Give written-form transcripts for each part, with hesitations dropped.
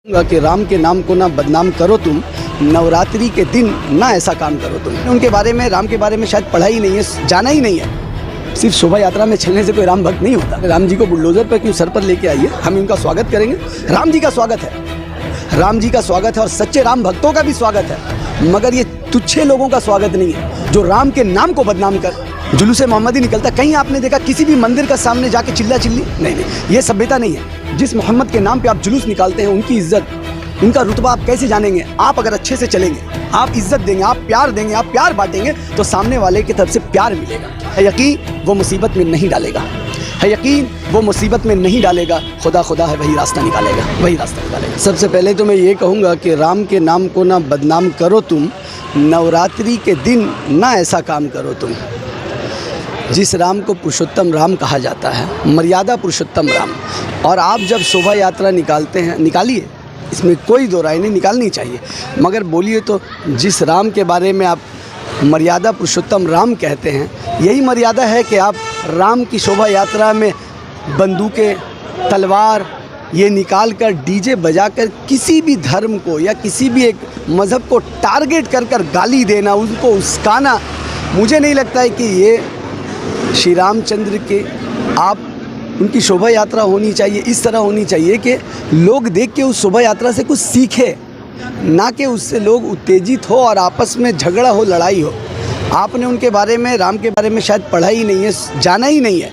कि राम के नाम को ना बदनाम करो तुम, नवरात्रि के दिन ना ऐसा काम करो तुम। उनके बारे में, राम के बारे में शायद पढ़ा ही नहीं है, जाना ही नहीं है। सिर्फ शोभा यात्रा में चलने से कोई राम भक्त नहीं होता। राम जी को बुलडोजर पर क्यों सर पर लेके आइए, हम इनका स्वागत करेंगे। राम जी का स्वागत है, राम जी का स्वागत है और सच्चे राम भक्तों का भी स्वागत है, मगर ये तुच्छे लोगों का स्वागत नहीं है जो राम के नाम को बदनाम कर जुलूस मोहम्मदी निकलता। कहीं आपने देखा किसी भी मंदिर का सामने जाके चिल्ला चिल्ली? नहीं, ये सभ्यता नहीं है। जिस मोहम्मद के नाम पे आप जुलूस निकालते हैं, उनकी इज्जत, उनका रुतबा आप कैसे जानेंगे? आप अगर अच्छे से चलेंगे, आप इज्जत देंगे, आप प्यार देंगे, आप प्यार बांटेंगे, तो सामने वाले की तरफ से प्यार मिलेगा। है यकीन, वो मुसीबत में नहीं डालेगा। है यकीन, वो मुसीबत में नहीं डालेगा। खुदा है, वही रास्ता निकालेगा, वही रास्ता निकालेगा। सबसे पहले तो मैं ये कहूँगा कि राम के नाम को ना बदनाम करो तुम, नवरात्रि के दिन ना ऐसा काम करो तुम। जिस राम को पुरुषोत्तम राम कहा जाता है, मर्यादा पुरुषोत्तम राम, और आप जब शोभा यात्रा निकालते हैं, निकालिए, इसमें कोई दो राय नहीं, निकालनी चाहिए, मगर बोलिए तो जिस राम के बारे में आप मर्यादा पुरुषोत्तम राम कहते हैं, यही मर्यादा है कि आप राम की शोभा यात्रा में बंदूकें, तलवार ये निकाल कर, डीजे बजाकर किसी भी धर्म को या किसी भी एक मज़हब को टारगेट कर कर गाली देना, उनको उस्काना, मुझे नहीं लगता है कि ये श्री रामचंद्र के आप उनकी शोभा यात्रा होनी चाहिए। इस तरह होनी चाहिए कि लोग देख के उस शोभा यात्रा से कुछ सीखे, ना कि उससे लोग उत्तेजित हो और आपस में झगड़ा हो, लड़ाई हो। आपने उनके बारे में, राम के बारे में शायद पढ़ा ही नहीं है, जाना ही नहीं है।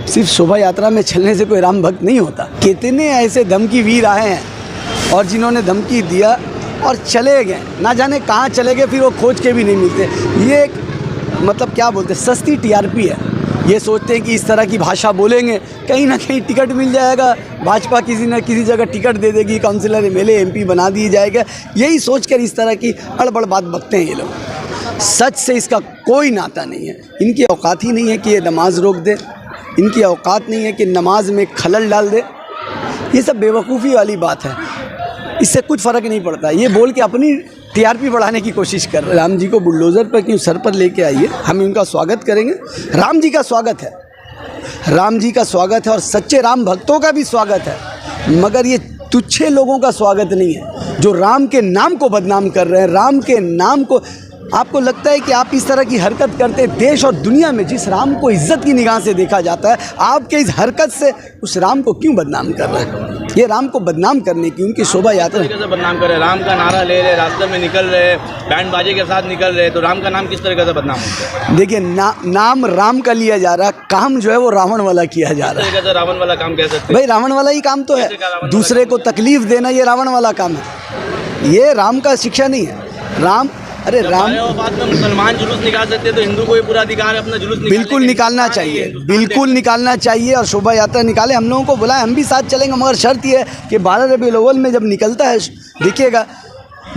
सिर्फ शोभा यात्रा में चलने से कोई राम भक्त नहीं होता। कितने ऐसे धमकी वीर आए हैं और जिन्होंने धमकी दिया और चले गए, ना जाने कहाँ चले गए, फिर वो खोज के भी नहीं मिलते। ये मतलब क्या बोलते हैं, सस्ती टीआरपी है। ये सोचते हैं कि इस तरह की भाषा बोलेंगे कहीं ना कहीं टिकट मिल जाएगा, भाजपा किसी न किसी जगह टिकट दे देगी, काउंसिलर, एमएलए, एमपी बना दिए जाएगा। यही सोचकर इस तरह की अड़बड़ बात बकते हैं ये लोग। सच से इसका कोई नाता नहीं है। इनकी औकात ही नहीं है कि ये नमाज रोक दे, इनकी औकात नहीं है कि नमाज में खलल डाल दे। ये सब बेवकूफ़ी वाली बात है, इससे कुछ फ़र्क नहीं पड़ता। ये बोल के अपनी टीआरपी बढ़ाने की कोशिश कर रहे। राम जी को बुलडोज़र पर क्यों सर पर लेके आइए, हम इनका स्वागत करेंगे। राम जी का स्वागत है, राम जी का स्वागत है और सच्चे राम भक्तों का भी स्वागत है, मगर ये तुच्छे लोगों का स्वागत नहीं है जो राम के नाम को बदनाम कर रहे हैं। राम के नाम को, आपको लगता है कि आप इस तरह की हरकत करते, देश और दुनिया में जिस राम को इज्जत की निगाह से देखा जाता है, आपके इस हरकत से उस राम को क्यों बदनाम कर रहे हैं? ये राम को बदनाम करने की उनकी शोभा यात्रा कैसे बदनाम कर रहे? राम का नारा ले रहे, रास्ते में निकल रहे, बैंड बाजे के साथ निकल रहे, तो राम का नाम किस तरीके से बदनाम होता है? देखिए, नाम राम का लिया जा रहा, काम जो है वो रावण वाला किया जा रहा है। रावण वाला काम कह सकते? भाई रावण वाला ही काम तो है, दूसरे को तकलीफ देना ये रावण वाला काम है, ये राम का शिक्षा नहीं है। राम, अरे राम, बाद में मुसलमान जुलूस निकाल सकते हैं, तो हिंदू को ये पूरा अधिकार है अपना जुलूस बिल्कुल निकालना चाहिए, बिल्कुल निकालना चाहिए और शोभा यात्रा निकाले। हम लोगों को बुलाए, हम भी साथ चलेंगे, मगर शर्त ये है कि 12 रबीउल अव्वल में जब निकलता है, देखिएगा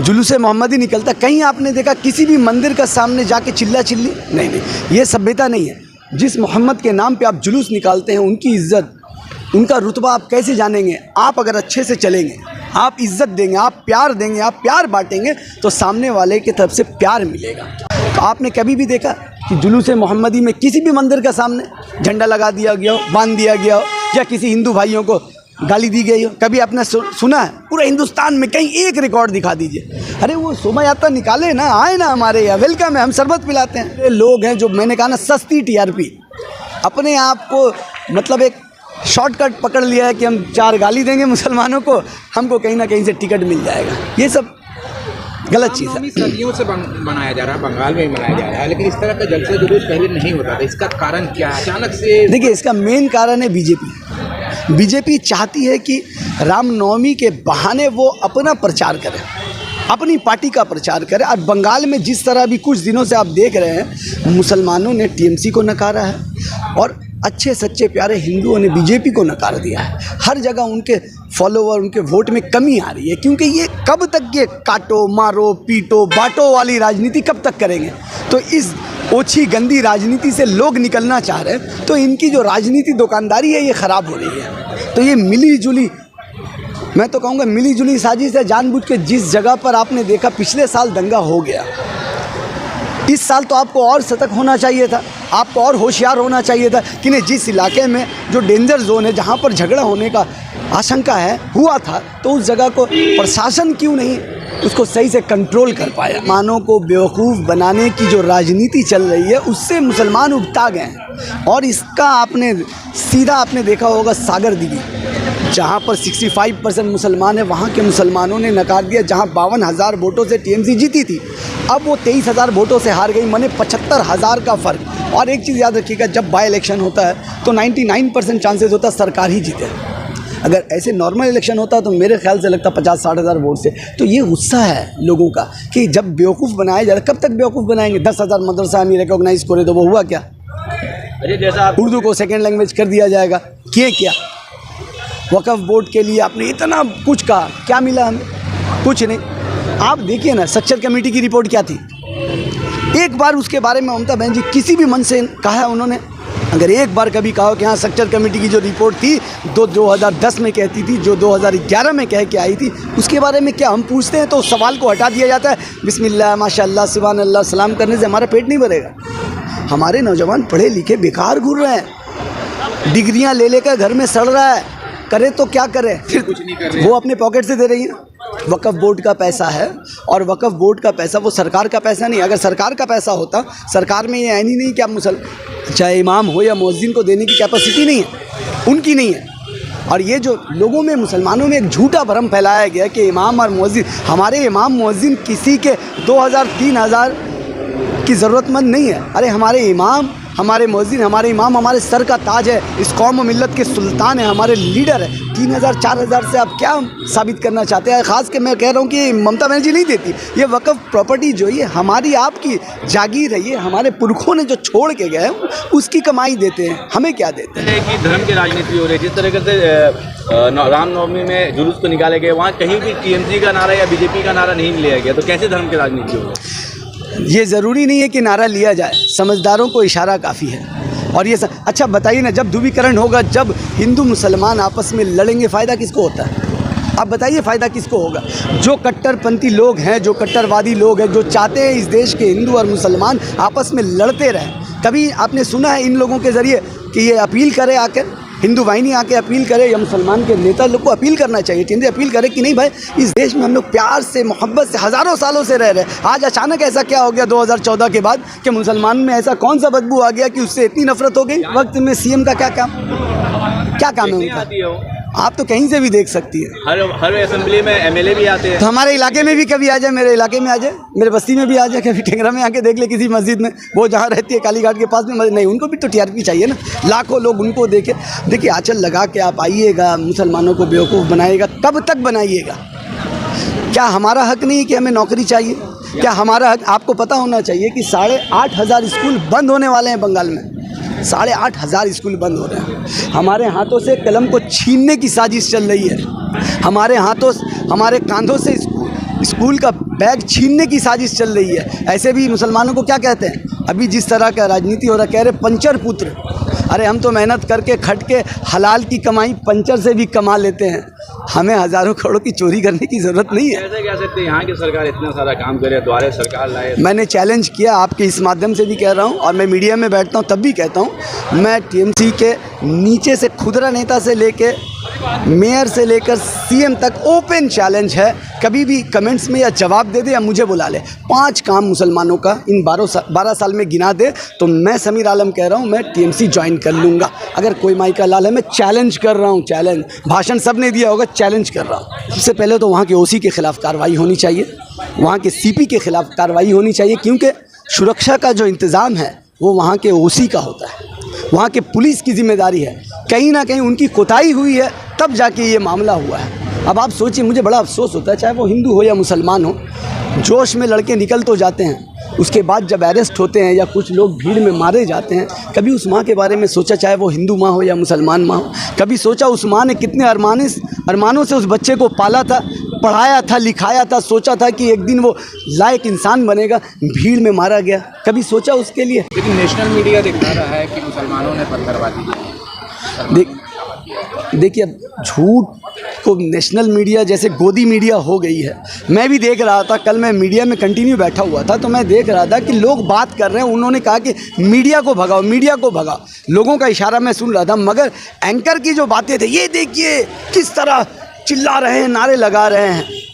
जुलूस मोहम्मदी निकलता, कहीं आपने देखा किसी भी मंदिर का सामने जाके चिल्ला चिल्ली? नहीं, ये सभ्यता नहीं है। जिस मोहम्मद के नाम पे आप जुलूस निकालते हैं, उनकी इज्जत, उनका रुतबा आप कैसे जानेंगे? आप अगर अच्छे से चलेंगे, आप इज्जत देंगे, आप प्यार देंगे, आप प्यार बांटेंगे, तो सामने वाले की तरफ से प्यार मिलेगा। तो आपने कभी भी देखा कि जुलूस मोहम्मदी में किसी भी मंदिर का सामने झंडा लगा दिया गया हो, बांध दिया गया हो, या किसी हिंदू भाइयों को गाली दी गई हो? कभी आपने सुना है? पूरे हिंदुस्तान में कहीं एक रिकॉर्ड दिखा दीजिए। अरे वो शोभा यात्रा निकाले ना, आए ना हमारे यहाँ, वेलकम है, हम शरबत पिलाते हैं। ये लोग हैं जो, मैंने कहा ना, सस्ती टीआरपी, अपने आप को मतलब एक शॉर्टकट पकड़ लिया है कि हम 4 गाली देंगे मुसलमानों को, हमको कहीं ना कहीं से टिकट मिल जाएगा। ये सब गलत चीज़ है। सदियों से बनाया जा रहा है, बंगाल में भी मनाया जा रहा है, लेकिन इस तरह का जलसे जुलूस पहले नहीं होता था। इसका कारण क्या है अचानक से? देखिए, इसका मेन कारण है बीजेपी। बीजेपी चाहती है कि रामनवमी के बहाने वो अपना प्रचार करे, अपनी पार्टी का प्रचार करे। और बंगाल में जिस तरह भी कुछ दिनों से आप देख रहे हैं, मुसलमानों ने टीएमसी को नकारा है और अच्छे सच्चे प्यारे हिंदुओं ने बीजेपी को नकार दिया है। हर जगह उनके फॉलोवर, उनके वोट में कमी आ रही है, क्योंकि ये कब तक ये काटो मारो पीटो बांटो वाली राजनीति कब तक करेंगे? तो इस ओछी गंदी राजनीति से लोग निकलना चाह रहे हैं, तो इनकी जो राजनीति दुकानदारी है ये ख़राब हो रही है। तो ये मिली जुली, मैं तो कहूँगा मिली जुली साजिश है, जानबूझ के। जिस जगह पर आपने देखा पिछले साल दंगा हो गया, इस साल तो आपको और सतर्क होना चाहिए था, आपको और होशियार होना चाहिए था कि नहीं, जिस इलाके में जो डेंजर जोन है, जहाँ पर झगड़ा होने का आशंका है, हुआ था, तो उस जगह को प्रशासन क्यों नहीं उसको सही से कंट्रोल कर पाया। मुसलमानों को बेवकूफ़ बनाने की जो राजनीति चल रही है, उससे मुसलमान उगता गए हैं। और इसका आपने देखा होगा सागर दिघी, जहाँ पर 65% मुसलमान है, वहाँ के मुसलमानों ने नकार दिया। जहाँ 52,000 वोटों से टीएमसी जीती थी, अब वो 23,000 वोटों से हार गई, माने 75,000 का फ़र्क। और एक चीज़ याद रखिएगा, जब बाई इलेक्शन होता है तो 99% चांसेस होता है सरकार ही जीते। अगर ऐसे नॉर्मल इलेक्शन होता तो मेरे ख्याल से लगता 50-60 हज़ार वोट से। तो ये गुस्सा है लोगों का कि जब बेवकूफ़ बनाया जा रहा, कब तक बेवकूफ़ बनाएंगे। 10,000 मदरसा नहीं रिकॉग्नाइज करे तो वो हुआ क्या? अरे जैसा आप उर्दू को सेकेंड लैंग्वेज कर दिया जाएगा, किए क्या? वक़्फ़ बोर्ड के लिए आपने इतना कुछ कहा, क्या मिला हमें? कुछ नहीं। आप देखिए ना, स्ट्रक्चर कमेटी की रिपोर्ट क्या थी? एक बार उसके बारे में ममता बहन जी किसी भी मन से कहा है उन्होंने? अगर एक बार कभी कहा कि हाँ, स्ट्रक्चर कमेटी की जो रिपोर्ट थी 2010 में कहती थी, जो 2011 में कह के आई थी, उसके बारे में क्या हम पूछते हैं तो उस सवाल को हटा दिया जाता है। बिस्मिल्लाह, माशाअल्लाह, सुभान अल्लाह, सलाम करने से हमारा पेट नहीं भरेगा। हमारे नौजवान पढ़े लिखे बेकार घूर रहे हैं, डिग्रियां ले लेकर घर में सड़ रहा है, करे तो क्या करे, फिर कुछ नहीं कर रहे। वो अपने पॉकेट से दे रही है। वक़्फ़ बोर्ड का पैसा है, और वक़्फ़ बोर्ड का पैसा वो सरकार का पैसा नहीं। अगर सरकार का पैसा होता, सरकार में ये आईनी नहीं कि आप चाहे इमाम हो या मुअज्जिन को देने की कैपेसिटी नहीं है, उनकी नहीं है। और ये जो लोगों में, मुसलमानों में एक झूठा भ्रम फैलाया गया कि इमाम और मुअज्जिन, हमारे इमाम मुअज्जिन किसी के 2,000-3,000 की ज़रूरतमंद नहीं है। अरे हमारे इमाम, हमारे मुअज्जिन, हमारे इमाम हमारे सर का ताज है, इस कौम व मिल्लत के सुल्तान है, हमारे लीडर है। 3,000-4,000 से आप क्या साबित करना चाहते हैं? ख़ास के मैं कह रहा हूँ कि ममता बनर्जी नहीं देती। ये वक़्फ़ प्रॉपर्टी जो ये हमारी आपकी जागीर है, ये हमारे पुरखों ने जो छोड़ के गए उसकी कमाई देते हैं, हमें क्या देते हैं? कि धर्म की राजनीति हो रही है। जिस तरीके से रामनवमी में जुलूस को निकाले गए, वहाँ कहीं भी टीएमसी का नारा या बीजेपी का नारा नहीं लिया गया, तो कैसे धर्म की राजनीति हो रही है? ये ज़रूरी नहीं है कि नारा लिया जाए, समझदारों को इशारा काफ़ी है। और ये अच्छा बताइए ना, जब ध्रुवीकरण होगा, जब हिंदू मुसलमान आपस में लड़ेंगे, फ़ायदा किसको होता है? आप बताइए, फ़ायदा किसको होगा? जो कट्टरपंथी लोग हैं, जो कट्टरवादी लोग हैं, जो चाहते हैं इस देश के हिंदू और मुसलमान आपस में लड़ते रहें। कभी आपने सुना है इन लोगों के ज़रिए कि ये अपील करे आकर, हिंदू वाहिनी आके अपील करे, या मुसलमान के नेता लोग को अपील करना चाहिए, टीएमसी अपील करे कि नहीं भाई, इस देश में हम लोग प्यार से, मोहब्बत से हज़ारों सालों से रह रहे हैं। आज अचानक ऐसा क्या हो गया 2014 के बाद कि मुसलमान में ऐसा कौन सा बदबू आ गया कि उससे इतनी नफरत हो गई? वक्त में सीएम का क्या काम है उनका? आप तो कहीं से भी देख सकती है। हर असेंबली में एमएलए भी आते हैं। तो हमारे इलाके में भी कभी आ जाए, मेरे इलाके में आ जाए, मेरे बस्ती में भी आ जाए, कभी टेंगरा में आके देख ले किसी मस्जिद में, वो जहाँ रहती है काली घाट के पास में। नहीं, उनको भी तो टीआरपी चाहिए ना, लाखों लोग उनको देखे। देखिए, आंचल लगा के आप आइएगा, मुसलमानों को बेवकूफ़ बनाइएगा, कब तक बनाइएगा? क्या हमारा हक नहीं है कि हमें नौकरी चाहिए? क्या हमारा हक? आपको पता होना चाहिए कि 8,500 स्कूल बंद होने वाले हैं बंगाल में। 8,500 स्कूल बंद हो रहे हैं। हमारे हाथों से कलम को छीनने की साजिश चल रही है। हमारे हाथों, हमारे कांधों से स्कूल का बैग छीनने की साजिश चल रही है। ऐसे भी मुसलमानों को क्या कहते हैं? अभी जिस तरह का राजनीति हो रहा है, कह रहे पंचर पुत्र। अरे हम तो मेहनत करके, खट के, हलाल की कमाई पंचर से भी कमा लेते हैं। हमें हज़ारों करोड़ की चोरी करने की ज़रूरत नहीं है। कैसे कह सकते हैं यहाँ की सरकार इतना सारा काम करे, द्वारे सरकार लाए? मैंने चैलेंज किया, आपके इस माध्यम से भी कह रहा हूँ, और मैं मीडिया में बैठता हूँ तब भी कहता हूँ, मैं टीएमसी के नीचे से खुदरा नेता से लेके मेयर से लेकर सीएम तक ओपन चैलेंज है। कभी भी कमेंट्स में या जवाब दे दे या मुझे बुला ले, 5 काम मुसलमानों का इन 12 साल में गिना दे, तो मैं समीर आलम कह रहा हूँ, मैं टीएमसी ज्वाइन कर लूँगा। अगर कोई माई का लाल है, मैं चैलेंज कर रहा हूँ, चैलेंज। भाषण सब ने दिया होगा, चैलेंज कर रहा हूँ। सबसे पहले तो वहाँ के ओसी के ख़िलाफ़ कार्रवाई होनी चाहिए, वहाँ के सीपी के ख़िलाफ़ कार्रवाई होनी चाहिए, क्योंकि सुरक्षा का जो इंतज़ाम है वो वहाँ के ओसी का होता है, वहाँ के पुलिस की जिम्मेदारी है। कहीं ना कहीं उनकी कोताही हुई है, तब जाके ये मामला हुआ है। अब आप सोचिए, मुझे बड़ा अफसोस होता है, चाहे वो हिंदू हो या मुसलमान हो, जोश में लड़के निकल तो जाते हैं, उसके बाद जब अरेस्ट होते हैं या कुछ लोग भीड़ में मारे जाते हैं, कभी उस माँ के बारे में सोचा, चाहे वो हिंदू माँ हो या मुसलमान माँ हो, कभी सोचा उस माँ ने कितने अरमानों से उस बच्चे को पाला था, पढ़ाया था, लिखाया था, सोचा था कि एक दिन वो लायक इंसान बनेगा, भीड़ में मारा गया, कभी सोचा उसके लिए? लेकिन नेशनल मीडिया दिखा रहा है कि मुसलमानों ने पत्थरबाजी की। देख, देखिए, अब झूठ को नेशनल मीडिया जैसे गोदी मीडिया हो गई है। मैं भी देख रहा था, कल मैं मीडिया में कंटिन्यू बैठा हुआ था तो मैं देख रहा था कि लोग बात कर रहे हैं। उन्होंने कहा कि मीडिया को भगाओ, मीडिया को भगाओ। लोगों का इशारा मैं सुन रहा था, मगर एंकर की जो बातें थे, ये देखिए किस तरह चिल्ला रहे हैं, नारे लगा रहे हैं।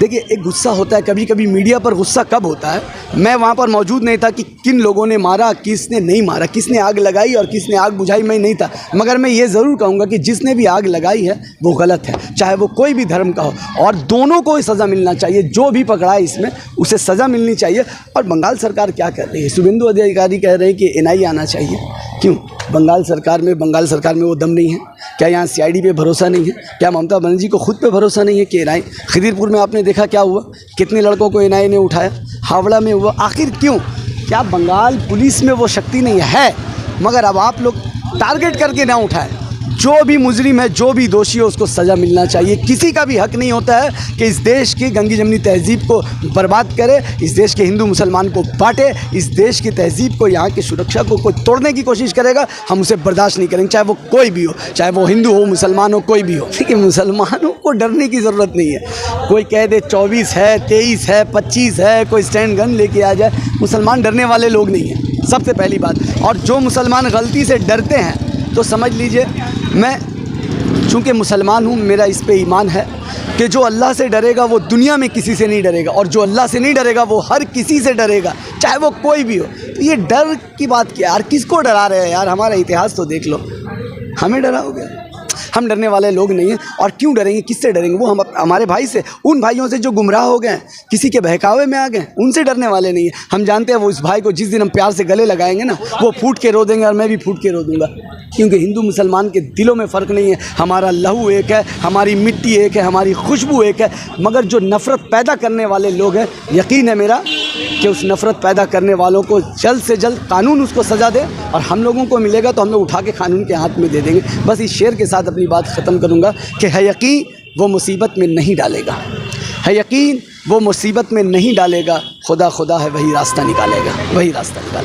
देखिए, एक गुस्सा होता है, कभी कभी मीडिया पर गुस्सा कब होता है। मैं वहाँ पर मौजूद नहीं था कि किन लोगों ने मारा, किसने नहीं मारा, किसने आग लगाई और किसने आग बुझाई, मैं नहीं था। मगर मैं ये ज़रूर कहूँगा कि जिसने भी आग लगाई है वो गलत है, चाहे वो कोई भी धर्म का हो, और दोनों को सज़ा मिलना चाहिए। जो भी पकड़ा है इसमें उसे सज़ा मिलनी चाहिए। और बंगाल सरकार क्या कर रही है? शुभेंदु अधिकारी कह रहे हैं कि NIA आना चाहिए। क्यों? बंगाल सरकार में वो दम नहीं है क्या? यहाँ CID पे भरोसा नहीं है क्या? ममता बनर्जी को खुद पे भरोसा नहीं है कि NIA? खिदिरपुर में आपने देखा क्या हुआ, कितने लड़कों को NIA ने उठाया, हावड़ा में हुआ। आखिर क्यों? क्या बंगाल पुलिस में वो शक्ति नहीं है? मगर अब आप लोग टारगेट करके ना उठाएं। जो भी मुजरिम है, जो भी दोषी है, उसको सज़ा मिलना चाहिए। किसी का भी हक नहीं होता है कि इस देश की गंगी जमनी तहज़ीब को बर्बाद करे, इस देश के हिंदू मुसलमान को बांटे, इस देश की तहज़ीब को, यहाँ की सुरक्षा को कोई तोड़ने की कोशिश करेगा, हम उसे बर्दाश्त नहीं करेंगे, चाहे वो कोई भी हो, चाहे वो हिंदू हो, मुसलमान हो, कोई भी हो। ठीक है, मुसलमानों को डरने की ज़रूरत नहीं है। कोई कह दे 24 है, 23 है, 25 है, कोई स्टैंड गन लेके आ जाए, मुसलमान डरने वाले लोग नहीं हैं, सबसे पहली बात। और जो मुसलमान गलती से डरते हैं तो समझ लीजिए, मैं चूँकि मुसलमान हूँ, मेरा इस पे ईमान है कि जो अल्लाह से डरेगा वो दुनिया में किसी से नहीं डरेगा, और जो अल्लाह से नहीं डरेगा वो हर किसी से डरेगा, चाहे वो कोई भी हो। तो ये डर की बात क्या यार? किसको डरा रहे हैं यार? हमारा इतिहास तो देख लो, हमें डराओगे? हम डरने वाले लोग नहीं हैं। और क्यों डरेंगे? किससे डरेंगे? वो हम हमारे भाई से, उन भाइयों से जो गुमराह हो गए, किसी के बहकावे में आ गए, उनसे डरने वाले नहीं हैं। हम जानते हैं वो इस भाई को जिस दिन हम प्यार से गले लगाएंगे ना, वो फूट के रो देंगे और मैं भी फूट के रो दूंगा। क्योंकि हिंदू मुसलमान के दिलों में फ़र्क नहीं है। हमारा लहू एक है, हमारी मिट्टी एक है, हमारी खुशबू एक है। मगर जो नफ़रत पैदा करने वाले लोग हैं, यकीन है मेरा कि उस नफ़रत पैदा करने वालों को जल्द से जल्द कानून उसको सज़ा दे, और हम लोगों को मिलेगा तो हम लोग उठा के कानून के हाथ में दे देंगे। बस इस शेर के साथ अपनी बात ख़त्म करूँगा कि है यकीन वो मुसीबत में नहीं डालेगा, है यकीन वो मुसीबत में नहीं डालेगा। खुदा खुदा है, वही रास्ता निकालेगा, वही रास्ता निकालेगा।